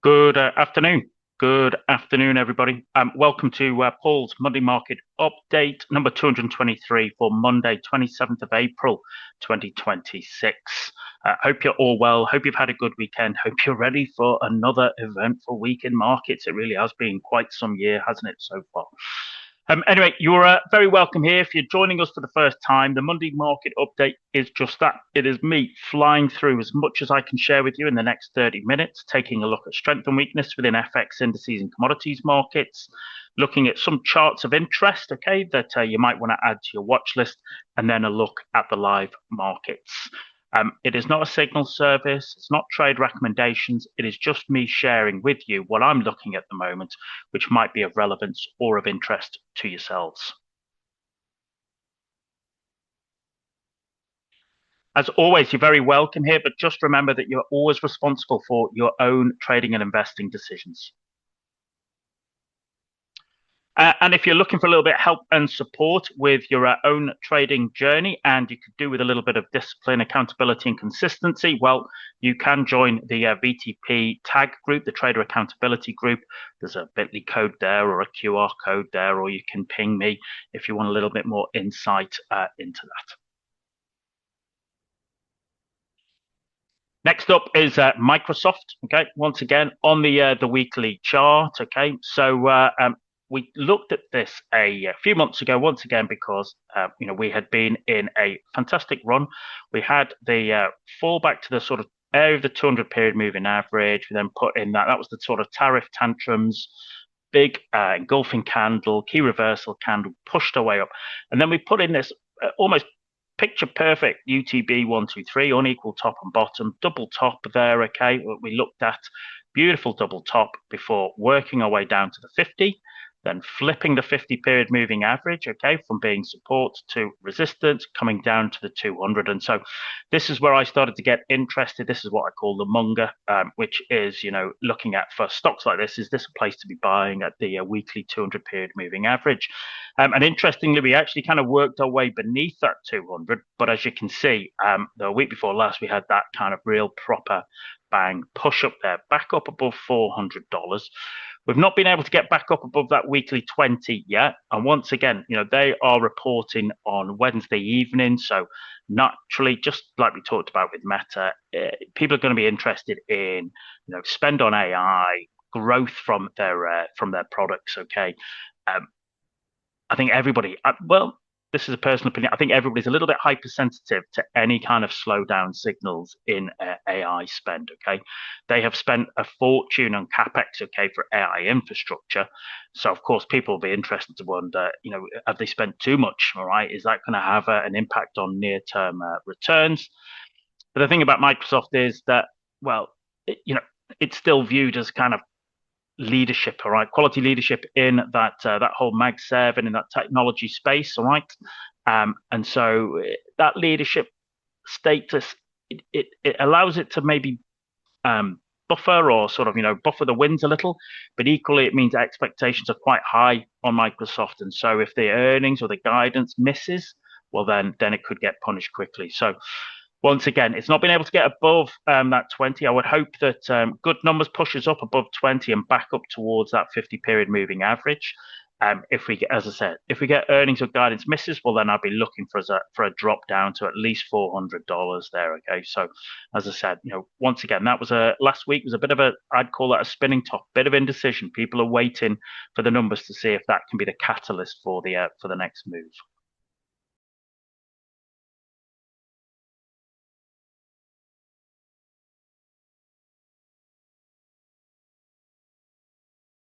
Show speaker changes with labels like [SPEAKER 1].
[SPEAKER 1] Good afternoon. Good afternoon, everybody. Welcome to Paul's Monday Market Update number 223 for Monday, 27th of April, 2026. Hope you're all well. Hope you've had a good weekend. Hope you're ready for another eventful week in markets. It really has been quite some year, hasn't it, so far? Anyway, you're very welcome here. If you're joining us for the first time, the Monday Market Update is just that. It is me flying through as much as I can share with you in the next 30 minutes, taking a look at strength and weakness within FX indices and commodities markets, looking at some charts of interest, okay, that you might want to add to your watch list, and then a look at the live markets. It is not a signal service. It's not trade recommendations. It is just me sharing with you what I'm looking at the moment, which might be of relevance or of interest to yourselves. As always, you're very welcome here, but just remember that you're always responsible for your own trading and investing decisions. And if you're looking for a little bit of help and support with your own trading journey, and you could do with a little bit of discipline, accountability, and consistency, well, you can join the VTP tag group, the Trader Accountability Group. There's a bit.ly code there or a QR code there, or you can ping me if you want a little bit more insight into that. Next up is Microsoft. Okay, once again on the weekly chart. Okay, so we looked at this a few months ago once again because we had been in a fantastic run. We had the fall back to the sort of area of the 200 period moving average. We then put in that was the sort of tariff tantrums, big engulfing candle, key reversal candle, pushed our way up, and then we put in this almost picture perfect UTB 123, unequal top and bottom, double top there. Okay, what we looked at, beautiful double top before working our way down to the 50, then flipping the 50 period moving average, okay, from being support to resistance, coming down to the 200. And so this is where I started to get interested. This is what I call the monger, which is, looking at for stocks like this, is this a place to be buying at the weekly 200 period moving average? And interestingly, we actually kind of worked our way beneath that 200. But as you can see, the week before last, we had that kind of real proper bang push up there, back up above $400. We've not been able to get back up above that weekly 20 yet. And once again, they are reporting on Wednesday evening. So naturally, just like we talked about with Meta, people are going to be interested in, spend on AI, growth from their products. Okay. I think everybody, this is a personal opinion. I think everybody's a little bit hypersensitive to any kind of slowdown signals in AI spend. Okay, they have spent a fortune on capex. Okay, for AI infrastructure. So of course, people will be interested to wonder, have they spent too much? All right, is that going to have an impact on near-term returns? But the thing about Microsoft is that, well, it's still viewed as kind of leadership, all right, quality leadership in that whole Mag 7 in that technology space, all right, and so that leadership status it allows it to maybe buffer or sort of buffer the wins a little, but equally it means expectations are quite high on Microsoft, and so if the earnings or the guidance misses, well then it could get punished quickly. So once again, it's not been able to get above that 20. I would hope that good numbers pushes up above 20 and back up towards that 50 period moving average. If we get, as I said, if we get earnings or guidance misses, well, then I'll be looking for a drop down to at least $400 there. Okay, so as I said, once again, that was last week was a bit of I'd call that a spinning top, bit of indecision. People are waiting for the numbers to see if that can be the catalyst for the next move.